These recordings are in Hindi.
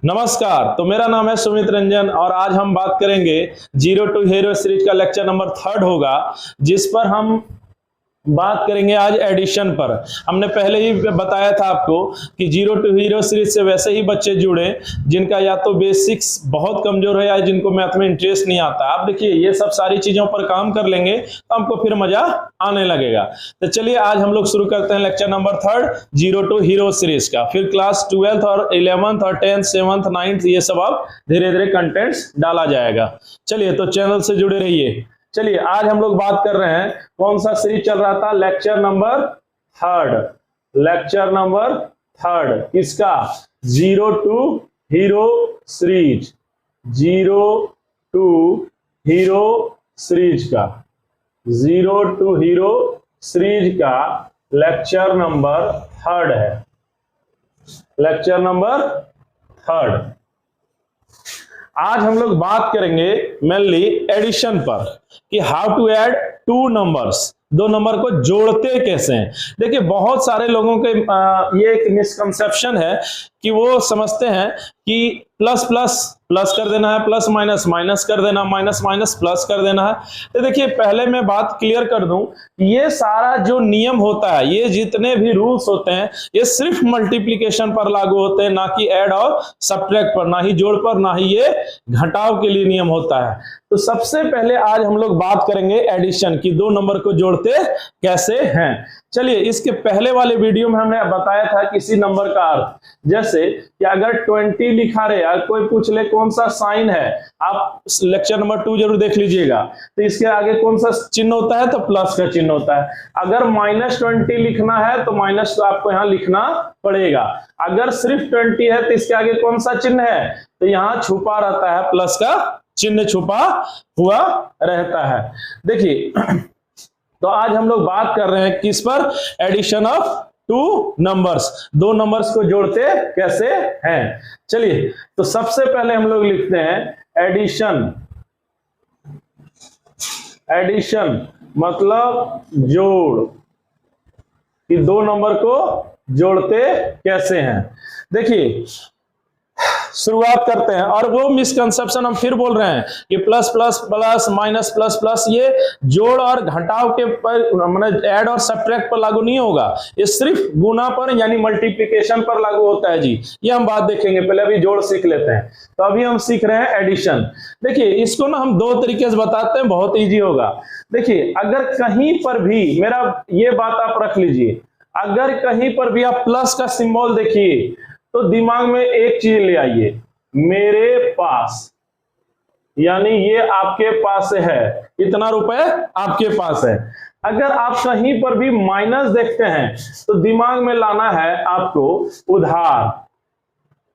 नमस्कार। तो मेरा नाम है सुमित रंजन और आज हम बात करेंगे जीरो टू हीरो सीरीज का लेक्चर नंबर 3 होगा, जिस पर हम बात करेंगे आज एडिशन पर। हमने पहले ही बताया था आपको कि जीरो टू हीरो सीरीज से वैसे ही बच्चे जुड़े जिनका या तो बेसिक्स बहुत कमजोर है या जिनको मैथ में इंटरेस्ट नहीं आता। आप देखिए ये सब सारी चीजों पर काम कर लेंगे तो हमको फिर मजा आने लगेगा। तो चलिए आज हम लोग शुरू करते हैं lecture number 3 zero to hero series का। फिर क्लास 12th और 11th और 10th 7th 9th ये सब अब धीरे धीरे कंटेंट्स डाला जाएगा। चलिए तो चैनल से जुड़े रहिए। चलिए आज हम लोग बात कर रहे हैं कौन सा सीरीज चल रहा था, लेक्चर नंबर 3। लेक्चर नंबर 3 किसका? Zero to hero series. Zero to hero series का, जीरो टू हीरो सीरीज का लेक्चर नंबर 3 है। लेक्चर नंबर 3 आज हम लोग बात करेंगे मेनली एडिशन पर कि how to add two numbers, दो नंबर को जोड़ते कैसे हैं। देखिए बहुत सारे लोगों के ये एक मिसकंसेप्शन है कि वो समझते हैं कि प्लस प्लस प्लस कर देना है, प्लस माइनस माइनस कर देना, माइनस माइनस प्लस कर देना है। तो देखिए पहले मैं बात क्लियर कर दूं, ये सारा जो नियम होता है, ये जितने भी रूल्स होते हैं, ये सिर्फ मल्टीप्लिकेशन पर लागू होते हैं, ना कि ऐड और सब्ट्रैक्ट पर, ना ही जोड़ पर, ना ही ये घटाव के लिए नियम होता है। तो सबसे पहले आज हम लोग बात करेंगे एडिशन की, दो नंबर को जोड़ते कैसे हैं। चलिए इसके पहले वाले वीडियो में हमने बताया था किसी नंबर का अर्थ, जैसे कि अगर 20 लिखा रहे, अगर कोई पूछ ले कौन सा साइन है, आप लेक्चर नंबर 2 जरूर देख लीजिएगा, तो इसके आगे कौन सा चिन्ह होता है, तो प्लस का चिन्ह होता है। अगर -20 लिखना है तो माइनस तो आपको यहाँ लिखना पड़ेगा। अगर सिर्फ 20 है तो इसके आगे कौन सा चिन्ह है, तो यहाँ छुपा रहता है, प्लस का चिन्ह छुपा हुआ रहता है। देखिए तो आज हम लोग बात कर रहे हैं किस पर? एडिशन ऑफ टू नंबर्स, दो नंबर्स को जोड़ते कैसे हैं। चलिए तो सबसे पहले हम लोग लिखते हैं एडिशन। एडिशन मतलब जोड़, कि दो नंबर को जोड़ते कैसे हैं। देखिए शुरुआत करते हैं, और वो मिसकंसेप्शन हम फिर बोल रहे हैं कि plus plus plus minus plus plus ये जोड़ और घटाव के पर, मतलब ऐड और सब्ट्रैक्ट पर लागू नहीं होगा, ये सिर्फ गुना पर यानी मल्टीप्लिकेशन पर लागू होता है जी। ये हम बात देखेंगे, पहले अभी जोड़ सीख लेते हैं। तो अभी हम सीख रहे हैं एडिशन। देखिए इसको ना हम दो तरीके से बताते हैं, बहुत ईजी होगा। देखिए अगर कहीं पर भी, मेरा ये बात आप रख लीजिए, अगर कहीं पर भी आप प्लस का सिंबल देखिए तो दिमाग में एक चीज ले आइए, मेरे पास, यानी ये आपके पास है, इतना रुपए आपके पास है। अगर आप कहीं पर भी माइनस देखते हैं तो दिमाग में लाना है आपको उधार।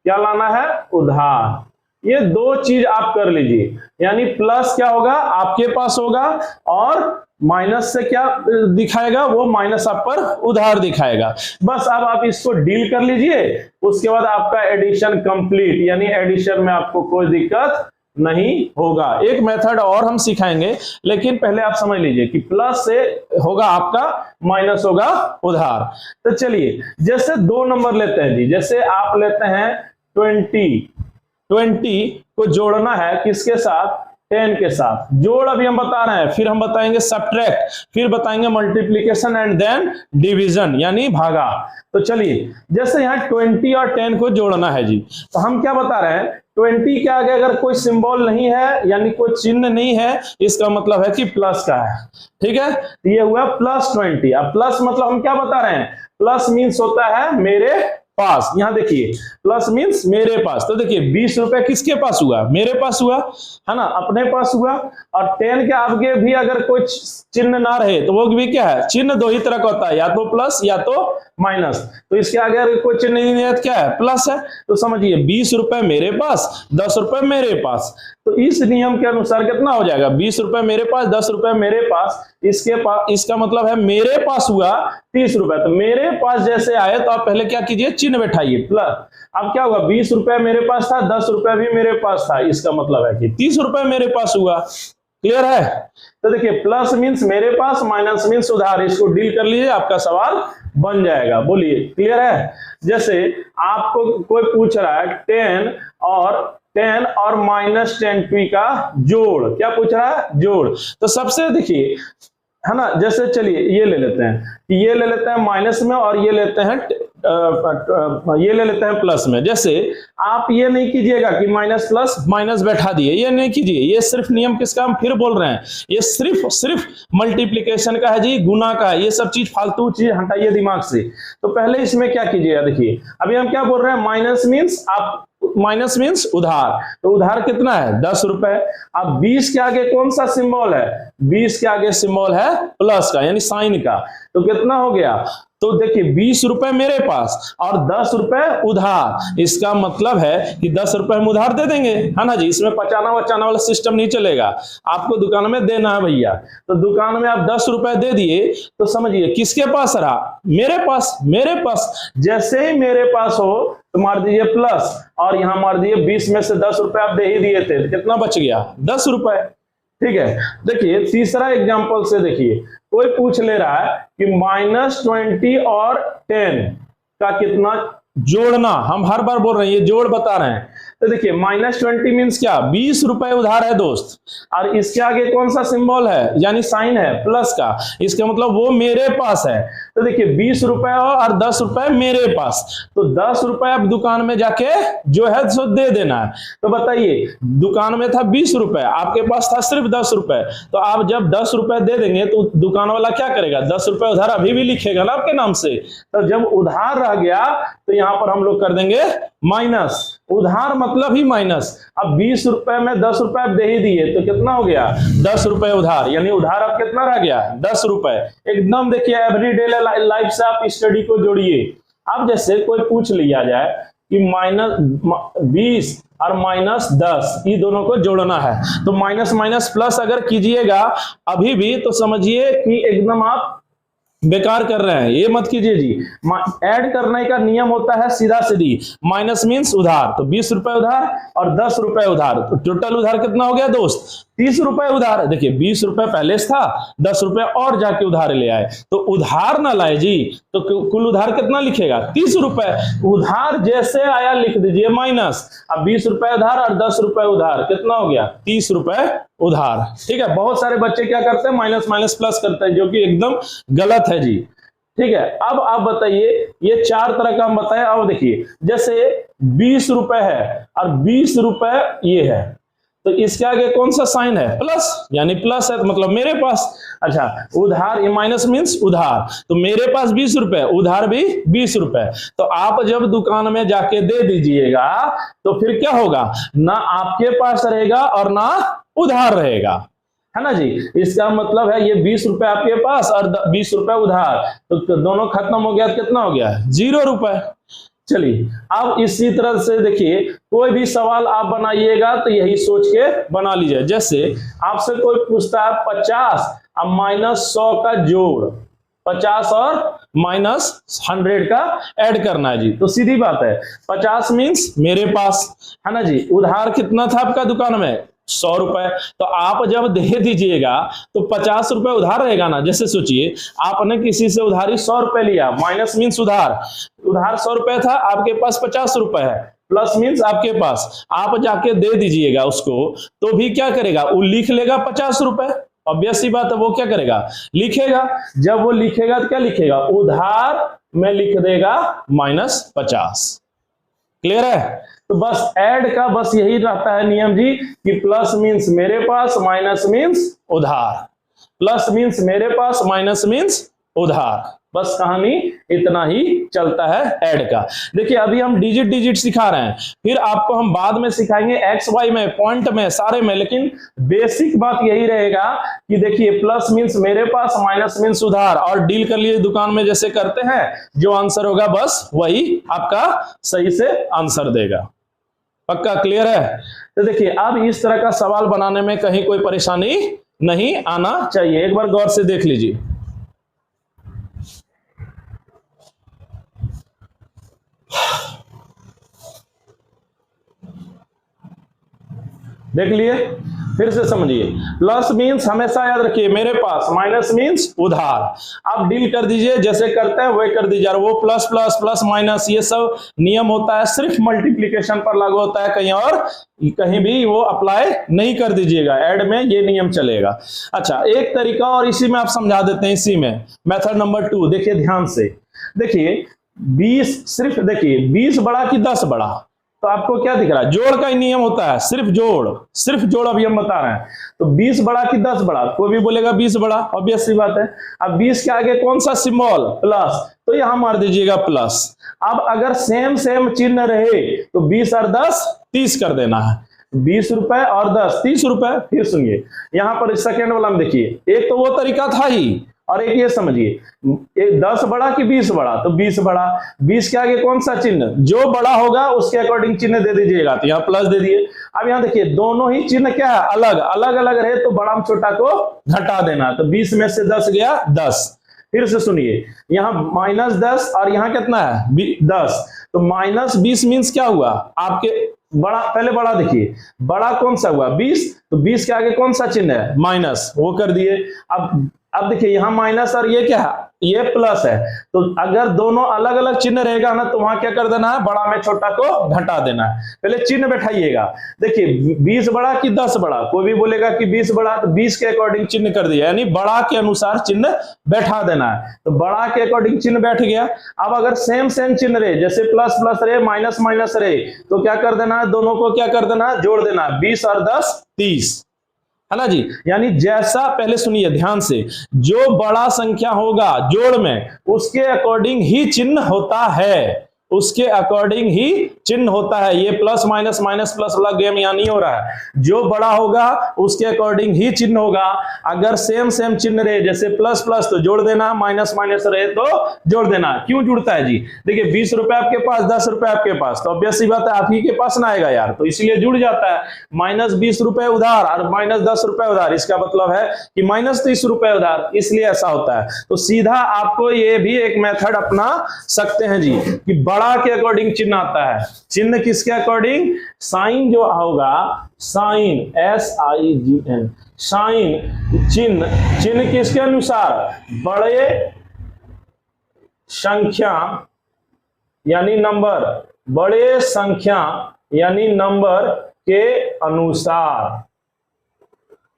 क्या लाना है? उधार। ये दो चीज आप कर लीजिए, यानी प्लस क्या होगा, आपके पास होगा, और माइनस से क्या दिखाएगा, वो माइनस आप पर उधार दिखाएगा। बस अब आप इसको डील कर लीजिए, उसके बाद आपका एडिशन कंप्लीट, यानी एडिशन में आपको कोई दिक्कत नहीं होगा। एक मेथड और हम सिखाएंगे, लेकिन पहले आप समझ लीजिए कि प्लस से होगा आपका, माइनस होगा उधार। तो चलिए जैसे दो नंबर लेते हैं जी, जैसे आप लेते हैं 20 को जोड़ना है किसके साथ? 10 के साथ। जोड़ अभी हम बता रहे हैं, फिर हम बताएंगे सब्ट्रैक्ट, फिर बताएंगे मल्टीप्लिकेशन एंड देन डिवीजन यानी भागा। तो चलिए जैसे यहाँ 20 और 10 को जोड़ना है जी, तो हम क्या बता रहे हैं, 20 के आगे अगर कोई सिंबल नहीं है यानी कोई चिन्ह नहीं है, इसका मतलब है कि प्लस का है। ठीक है, ये हुआ +20। अब प्लस मतलब हम क्या बता रहे हैं, प्लस मीन्स होता है मेरे पास। यहां देखिए प्लस मीन्स मेरे पास, तो देखिए 20 रुपए किसके पास हुआ? मेरे पास हुआ है ना, अपने पास हुआ। और 10 के आगे भी अगर कोई चिन्ह ना रहे तो वो भी क्या है, चिन्ह दो ही तरह का होता है, या तो प्लस या तो माइनस। तो इसके आगे अगर कोई चिन्ह नहीं है तो क्या है, प्लस है। तो समझिए 20 रुपए मेरे पास, 10 रुपए मेरे पास। तो इस नियम के अनुसार कितना हो जाएगा, 20 रुपए मेरे पास, 10 रुपए मेरे पास, इसके पास, इसका मतलब है मेरे पास हुआ 30 रुपए। तो मेरे पास जैसे आए तो आप पहले क्या कीजिए, चिन्ह बैठाइए प्लस। अब क्या हुआ, 20 रुपए मेरे पास था, 10 रुपए भी मेरे पास था, इसका मतलब है कि 30 रुपए मेरे पास हुआ। क्लियर है? तो देखिए प्लस मींस मेरे पास, माइनस मींस उधार। इसको डील कर लीजिए, आपका सवाल बन जाएगा। बोलिए क्लियर है। जैसे आपको कोई पूछ रहा है 10 और -10t का जोड़, क्या पूछ रहा है? जोड़। तो सबसे देखिए है ना, जैसे चलिए ये ले लेते हैं, ये ले लेते हैं माइनस में और ये लेते हैं ये ले लेते हैं प्लस में। जैसे आप ये नहीं कीजिएगा कि माइनस प्लस माइनस बैठा दिए, ये नहीं कीजिए। ये सिर्फ नियम किसका, हम फिर बोल रहे हैं, ये सिर्फ मल्टीप्लिकेशन का है जी, गुना का है। ये सब चीज फालतू चीज हटाइए दिमाग से। तो पहले इसमें क्या कीजिएगा, देखिए अभी हम क्या बोल रहे हैं, माइनस मीन्स उधार। तो उधार कितना है? 10 रुपए। अब 20 के आगे कौन सा सिंबल है? 20 के आगे सिंबल है प्लस का, यानी साइन का। तो कितना हो गया? तो देखिए 20 रुपए मेरे पास और 10 रुपए उधार। इसका मतलब है कि 10 रुपए हम उधार दे देंगे, है ना जी। इसमें पचाना वचाना वाला सिस्टम नहीं चलेगा, आपको दुकान में देना है भैया। तो दुकान में आप 10 रुपए दे दिए, तो समझिए किसके पास रहा? मेरे पास। मेरे पास जैसे ही मेरे पास हो तो मार दीजिए प्लस, और यहां मार दीजिए 20 में से 10 रुपए आप दे ही दिए थे, तो कितना बच गया? 10 रुपए। ठीक है। देखिए तीसरा एग्जांपल से देखिए, कोई पूछ ले रहा है कि -20 और 10 का कितना जोड़ना। हम हर बार बोल रहे हैं ये जोड़ बता रहे हैं। तो देखिए -20 मीन्स क्या? 20 रुपए उधार है दोस्त, और इसके आगे कौन सा सिंबल है, यानी साइन है प्लस का। इसका मतलब वो मेरे पास है। तो देखिए 20 रुपए और 10 रुपए मेरे पास, तो 10 रुपए अब दुकान में जाके जो है सो दे देना है। तो बताइए दुकान में था 20 रुपए, आपके पास था सिर्फ 10 रुपए। तो आप जब 10 रुपए दे देंगे तो दुकान वाला क्या करेगा? 10 रुपए उधार अभी भी लिखेगा ना आपके नाम से। तो जब उधार रह गया तो यहां पर हम लोग कर देंगे माइनस। उधार मतलब ही माइनस। अब 20 रुपए में 10 रुपए आप दे ही दिए, तो कितना हो गया? 10 रुपए उधार, यानी उधार अब कितना रह गया? 10 रुपए। एकदम देखिए एवरीडे लाइफ से आप स्टडी को जोड़िए। अब जैसे कोई पूछ लिया जाए कि -20 और -10 ये दोनों को जोड़ना है, तो माइनस माइनस प्लस अगर कीजिएगा अभी भी, तो समझिए कि एकदम आप बेकार कर रहे हैं। ये मत कीजिए जी। ऐड करने का नियम होता है सीधा सीधी, माइनस मीन्स उधार। तो 20 रुपए उधार और 10 रुपए उधार, तो टोटल उधार कितना हो गया दोस्त? 30 रुपए उधार। देखिए 20 रुपए पहले था, 10 रुपए और जाके उधार ले आए, तो उधार ना लाए जी, तो कुल उधार कितना लिखेगा? 30 रुपए। उधार जैसे आया लिख दीजिए माइनस। अब 20 रुपए उधार और 10 रुपए उधार, कितना हो गया? 30 रुपए उधार। ठीक है। बहुत सारे बच्चे क्या करते हैं, माइनस माइनस प्लस करते हैं, जो कि एकदम गलत है जी। ठीक है। अब आप बताइए, ये 4 तरह का हम बताएं। अब देखिए जैसे 20 रुपए है और 20 रुपए ये है, तो इसके आगे कौन सा साइन है? प्लस, यानी प्लस है तो मतलब मेरे पास। अच्छा उधार, ये माइनस मीन्स उधार, तो मेरे पास 20 रुपए, उधार भी 20 रुपए। तो आप जब दुकान में जाके दे दीजिएगा तो फिर क्या होगा? ना आपके पास रहेगा और ना उधार रहेगा, है ना जी। इसका मतलब है ये 20 रुपए आपके पास और 20 रुपए उधार, तो दोनों खत्म हो गया, कितना हो गया? 0 रुपए। चलिए अब इसी तरह से देखिए कोई भी सवाल आप बनाइएगा तो यही सोच के बना लीजिए। जैसे आपसे कोई पूछता है 50 और -100 का जोड़, 50 और -100 का ऐड करना है जी। तो सीधी बात है, 50 मीन्स मेरे पास, है ना जी। उधार कितना था आपका दुकान में? 100 रुपए। तो आप जब दे दीजिएगा तो 50 रुपए उधार रहेगा ना। जैसे सोचिए आपने किसी से उधारी 100 रुपए लिया, माइनस मीन्स उधार। उधार 100 रुपए था, आपके पास 50 रुपए है, प्लस मीन्स आपके पास। आप जाके दे दीजिएगा उसको, तो भी क्या करेगा? वो लिख लेगा 50 रुपए। ऑब्वियस सी बात है, वो क्या करेगा? लिखेगा। जब वो लिखेगा तो क्या लिखेगा? उधार में लिख देगा -50। क्लियर है। तो बस ऐड का बस यही रहता है नियम जी, कि प्लस मीन्स मेरे पास, माइनस मीन्स उधार। प्लस मीन्स मेरे पास, माइनस मीन्स उधार। बस कहानी इतना ही चलता है ऐड का। देखिए अभी हम डिजिट सिखा रहे हैं, फिर आपको हम बाद में सिखाएंगे एक्स वाई में, पॉइंट में, सारे में। लेकिन बेसिक बात यही रहेगा कि देखिए प्लस मीन्स मेरे पास, माइनस मीन्स उधार, और डील कर लिए दुकान में जैसे करते हैं। जो आंसर होगा बस वही आपका सही से आंसर देगा। पक्का क्लियर है। तो देखिए अब इस तरह का सवाल बनाने में कहीं कोई परेशानी नहीं आना चाहिए। एक बार गौर से देख लीजिए। देख लिए। फिर से समझिए, प्लस मीन्स हमेशा याद रखिए मेरे पास, माइनस मीन्स उधार। आप डील कर दीजिए जैसे करते हैं वही कर दीजिए, और वो प्लस प्लस प्लस माइनस ये सब नियम होता है सिर्फ मल्टीप्लिकेशन पर लागू होता है, कहीं और कहीं भी वो अप्लाई नहीं कर दीजिएगा, ऐड में ये नियम चलेगा। अच्छा, एक तरीका और इसी में आप समझा देते हैं, इसी में मेथड नंबर 2 देखिए ध्यान से। देखिए 20, सिर्फ देखिए 20 बड़ा कि 10 बड़ा, तो आपको क्या दिख रहा है, जोड़ का ही नियम होता है, सिर्फ जोड़ अभी हम बता रहे हैं। तो 20 बड़ा कि 10 बड़ा, कोई भी बोलेगा 20 बड़ा, ऑब्वियस सी बात है। अब 20 के आगे कौन सा सिंबल, प्लस, तो यहां मार दीजिएगा प्लस। अब अगर सेम चिन्ह रहे तो 20 और 10 30 कर देना है, 20 रुपए और 10 30 रुपए। फिर सुनिए यहां पर सेकेंड वाला में देखिए, एक तो वो तरीका था ही, और एक ये समझिए, 10 बड़ा कि 20 बड़ा, तो 20 बड़ा। 20 के आगे कौन सा चिन्ह, जो बड़ा होगा उसके अकॉर्डिंग चिन्ह दे दीजिएगा, तो यहाँ प्लस दे दिए। अब यहाँ देखिए दोनों ही चिन्ह क्या है, अलग अलग रहे तो बड़ा में छोटा को घटा देना, तो 20 में से 10 गया 10। फिर से सुनिए, यहाँ -10 और यहाँ कितना है 10, तो -20 मीन्स क्या हुआ आपके, बड़ा, पहले बड़ा देखिए, बड़ा कौन सा हुआ 20, तो 20 के आगे कौन सा चिन्ह है, माइनस, वो कर दिए। अब देखिए यहाँ माइनस और ये क्या है, ये प्लस है, तो अगर दोनों अलग अलग चिन्ह रहेगा ना तो वहां क्या कर देना है, बड़ा में छोटा को घटा देना है। पहले चिन्ह बैठाइएगा, देखिए 20 बड़ा कि 10 बड़ा, कोई भी बोलेगा कि 20 बड़ा, तो 20 के अकॉर्डिंग चिन्ह कर दिया, यानी बड़ा के अनुसार चिन्ह बैठा देना है, तो बड़ा के अकॉर्डिंग चिन्ह बैठ गया। अब अगर सेम चिन्ह रहे, जैसे प्लस प्लस रहे माइनस माइनस रहे, तो क्या कर देना है, दोनों को क्या कर देना है, जोड़ देना है, 20 और 10 30, है ना जी। यानी जैसा, पहले सुनिए ध्यान से, जो बड़ा संख्या होगा जोड़ में उसके अकॉर्डिंग ही चिन्ह होता है, उसके अकॉर्डिंग ही चिन्ह होता है। ये प्लस माइनस माइनस प्लस वाला गेम यहां नहीं हो रहा है, जो बड़ा होगा उसके अकॉर्डिंग ही चिन्ह होगा। अगर सेम चिन्ह रहे, जैसे प्लस प्लस तो जोड़ देना, माइनस माइनस रहे तो जोड़ देना। क्यों जुड़ता है जी, देखिए 20 रुपए आपके पास, 10 रुपए आपके पास, तो ऑब्वियस सी बात है आप ही के पास ना आएगा यार, तो इसलिए जुड़ जाता है। -20 रुपए उधार और -10 रुपए उधार, इसका मतलब है कि -30 रुपए उधार, इसलिए ऐसा होता है। तो सीधा आपको ये भी एक मेथड अपना सकते हैं जी, कि बड़ा के अकॉर्डिंग चिन्ह आता है। चिन्ह किसके अकॉर्डिंग, साइन जो होगा, साइन SIGN, साइन चिन्ह किसके अनुसार, बड़े संख्या यानी नंबर, बड़े संख्या यानी नंबर के अनुसार,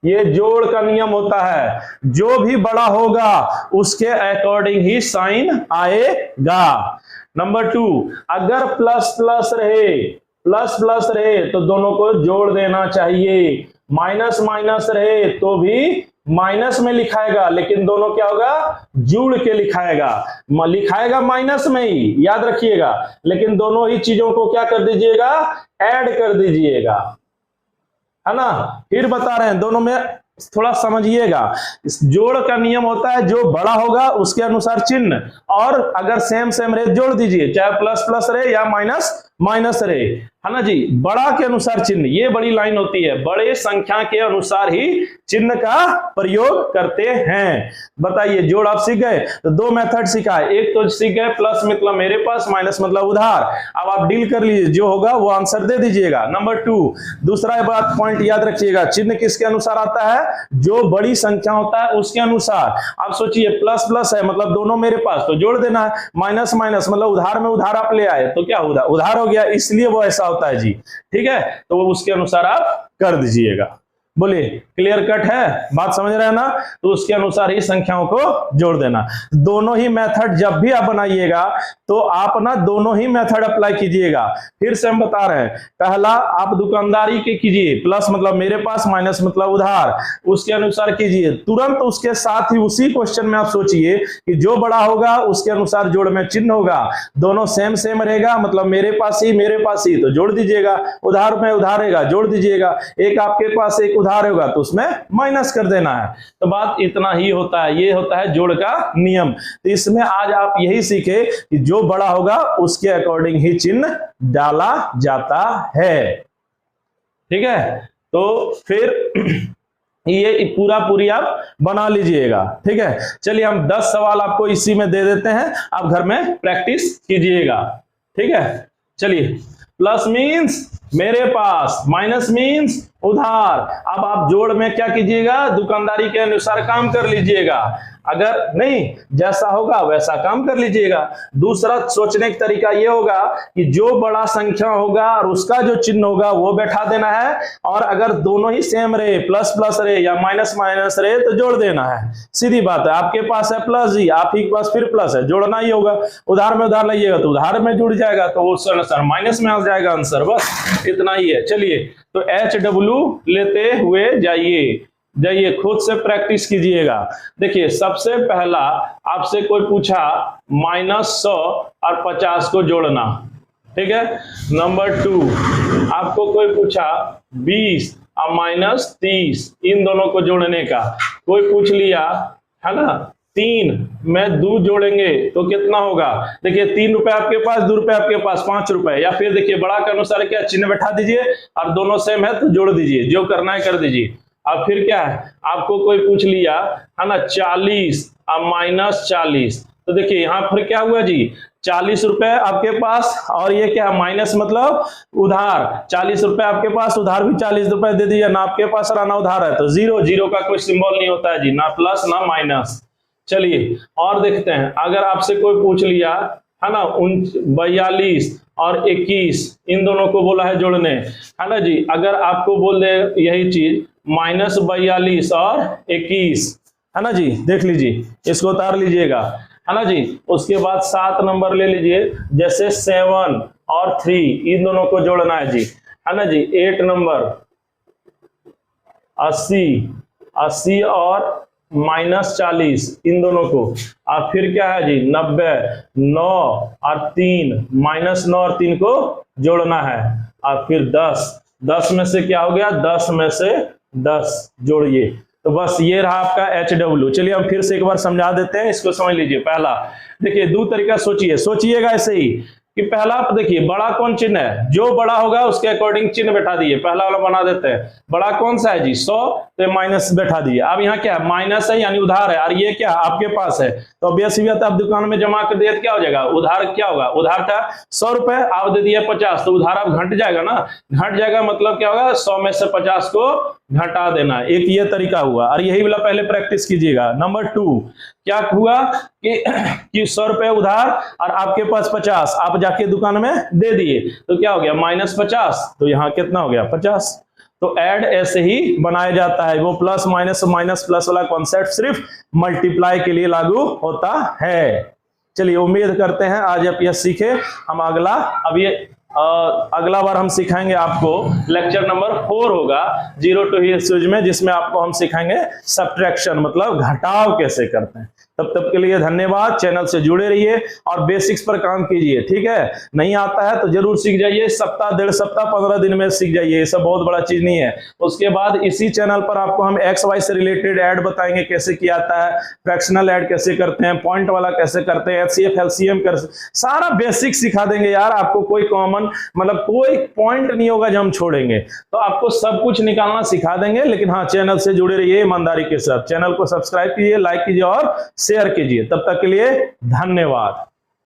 ये जोड़ का नियम होता है, जो भी बड़ा होगा उसके अकॉर्डिंग ही साइन आएगा। नंबर 2, अगर प्लस प्लस रहे तो दोनों को जोड़ देना चाहिए, माइनस माइनस रहे तो भी माइनस में लिखाएगा, लेकिन दोनों क्या होगा, जुड़ के लिखाएगा माइनस में ही, याद रखिएगा, लेकिन दोनों ही चीजों को क्या कर दीजिएगा, ऐड कर दीजिएगा, है ना। फिर बता रहे हैं, दोनों में थोड़ा समझिएगा, इस जोड़ का नियम होता है, जो बड़ा होगा उसके अनुसार चिन्ह, और अगर सेम रहे जोड़ दीजिए, चाहे प्लस प्लस रहे या माइनस माइनस रहे, है ना जी। बड़ा के अनुसार चिन्ह, ये बड़ी लाइन होती है, बड़े संख्या के अनुसार ही चिन्ह का प्रयोग करते हैं। बताइए, जोड़ आप सीख गए, तो 2 मेथड सीखा है, एक तो सीख गए प्लस मतलब मेरे पास, माइनस मतलब उधार। अब आप डील कर लीजिए, जो होगा वो आंसर दे दीजिएगा। नंबर 2, दूसरा बात पॉइंट याद रखिएगा, चिन्ह किसके अनुसार आता है, जो बड़ी संख्या होता है उसके अनुसार। आप सोचिए प्लस प्लस है मतलब दोनों मेरे पास, तो जोड़ देना है, माइनस माइनस मतलब उधार में उधार आप ले आए तो क्या उधार हो गया, इसलिए वो ऐसा होता है जी, ठीक है। तो वो उसके अनुसार आप कर दीजिएगा। बोलिए, क्लियर कट है, बात समझ रहे हैं ना। तो उसके अनुसार ही संख्याओं को जोड़ देना। दोनों ही मेथड जब भी आप बनाइएगा तो आप ना दोनों ही मेथड अप्लाई कीजिएगा। फिर से हम बता रहे हैं, पहला आप दुकानदारी के कीजिए, प्लस मतलब मेरे पास, माइनस मतलब उधार, उसके अनुसार कीजिए। तुरंत उसके साथ ही उसी क्वेश्चन में आप सोचिए कि जो बड़ा होगा उसके अनुसार जोड़ में चिन्ह होगा, दोनों सेम रहेगा मतलब मेरे पास ही तो जोड़ दीजिएगा, उधार में उधार रहेगा जोड़ दीजिएगा, एक आपके पास एक उधार होगा तो उसमें माइनस कर देना है। तो बात इतना ही होता है, ये होता है जोड़ का नियम। तो इसमें आज आप यही सीखे कि जो बड़ा होगा उसके अकॉर्डिंग ही चिन्ह डाला जाता है, ठीक है। तो फिर ये पूरी आप बना लीजिएगा, ठीक है। चलिए हम 10 सवाल आपको इसी में दे देते हैं, आप घर में प्रैक्टिस कीजिएगा, ठीक है। चलिए, प्लस मीन्स मेरे पास, माइनस मीन्स उधार। अब आप जोड़ में क्या कीजिएगा, दुकानदारी के अनुसार काम कर लीजिएगा, अगर नहीं जैसा होगा वैसा काम कर लीजिएगा। दूसरा सोचने का तरीका ये होगा कि जो बड़ा संख्या होगा और उसका जो चिन्ह होगा वो बैठा देना है, और अगर दोनों ही सेम रहे, प्लस प्लस रहे या माइनस माइनस रहे तो जोड़ देना है। सीधी बात है, आपके पास है प्लस ही, आप ही के पास फिर प्लस है, जोड़ना ही होगा। उधार में उधार लाइएगा तो उधार में जुड़ जाएगा, तो वो आंसर माइनस में आ जाएगा आंसर, बस इतना ही है। चलिए तो HW लेते हुए जाइए, खुद से प्रैक्टिस कीजिएगा। देखिए सबसे पहला आपसे कोई पूछा -100 और 50 को जोड़ना, ठीक है। नंबर 2 आपको कोई पूछा 20 और -30 इन दोनों को जोड़ने का। कोई पूछ लिया है ना 3 में 2 जोड़ेंगे तो कितना होगा। देखिए 3 रुपए आपके पास, 2 रुपए आपके पास, 5 रुपए। या फिर देखिए बड़ा के अनुसार क्या चिन्ह बैठा दीजिए और दोनों सेम है तो जोड़ दीजिए, जो करना है कर दीजिए। अब फिर क्या है, आपको कोई पूछ लिया है ना 40 और -40, तो देखिए यहाँ पर क्या हुआ जी, 40 रुपए आपके पास और ये क्या माइनस मतलब उधार, 40 रुपए आपके पास, उधार भी 40 रुपए दे दीजिए ना, आपके पास और ना उधार है तो जीरो, जीरो का कोई सिंबल नहीं होता है जी, ना प्लस ना माइनस। चलिए और देखते हैं, अगर आपसे कोई पूछ लिया है ना 42 और 21 इन दोनों को बोला है जोड़ने, है ना जी। अगर आपको बोल दे यही चीज -42 और 21, है ना जी, देख लीजिए इसको उतार लीजिएगा, है ना जी। उसके बाद 7 नंबर ले लीजिए, जैसे 7 और 3 इन दोनों को जोड़ना है जी, है ना जी। 8 नंबर 80 और -40 इन दोनों को। अब फिर क्या है जी 90, 9 और 3 -9 और 3 को जोड़ना है। और फिर 10 में से क्या हो गया, 10 में से 10 जोड़िए, तो बस ये रहा आपका HW। चलिए हम फिर से एक बार समझा देते हैं, इसको समझ लीजिए। पहला देखिए 2 तरीका सोचिएगा ऐसे ही कि पहला आप देखिए बड़ा कौन चिन्ह है, जो बड़ा होगा उसके अकॉर्डिंग चिन्ह बैठा दिए। पहला वाला बना देते हैं, बड़ा कौन सा है जी 100, तो माइनस बैठा दिए। अब यहाँ क्या है माइनस है यानी उधार है, और ये क्या आपके पास है, तो ऑब्वियस बात है आप दुकान में जमा कर दिए क्या हो जाएगा, उधार क्या होगा, उधार था 100 रुपए, आप दे दिए 50, तो उधार आप घट जाएगा ना, घट जाएगा मतलब क्या होगा 100 में से 50 को घटा देना। एक ये तरीका हुआ, और यही वाला पहले प्रैक्टिस कीजिएगा। नंबर 2 क्या हुआ कि 100 रुपए उधार और आपके पास 50, आप जाके दुकान में दे दिए, तो क्या हो गया -50, तो यहाँ कितना हो गया 50। तो ऐड ऐसे ही बनाया जाता है, वो प्लस माइनस माइनस प्लस वाला कॉन्सेप्ट सिर्फ मल्टीप्लाई के लिए लागू होता है। चलिए उम्मीद करते हैं आज आप यह सीखे। हम अगला बार हम सिखाएंगे आपको, लेक्चर नंबर 4 होगा 0 to हीरो में, जिसमें आपको हम सिखाएंगे सब्ट्रैक्शन मतलब घटाव कैसे करते हैं। तब के लिए धन्यवाद, चैनल से जुड़े रहिए और बेसिक्स पर काम कीजिए, ठीक है। नहीं आता है तो जरूर सीख जाइए, सप्ताह 1.5 सप्ताह 15 दिन में सीख जाइए, ये सब बहुत बड़ा चीज नहीं है। उसके बाद इसी चैनल पर आपको हम XY से रिलेटेड ऐड बताएंगे कैसे किया जाता है, फ्रैक्शनल ऐड कैसे करते हैं, पॉइंट वाला कैसे करते हैं, HCF LCM सारा बेसिक सिखा देंगे यार। आपको कोई कॉमन मतलब कोई पॉइंट नहीं होगा जो हम छोड़ेंगे, तो आपको सब कुछ निकालना सिखा देंगे। लेकिन हाँ, चैनल से जुड़े रहिए ईमानदारी के साथ, चैनल को सब्सक्राइब कीजिए, लाइक कीजिए और शेयर कीजिए। तब तक के लिए धन्यवाद।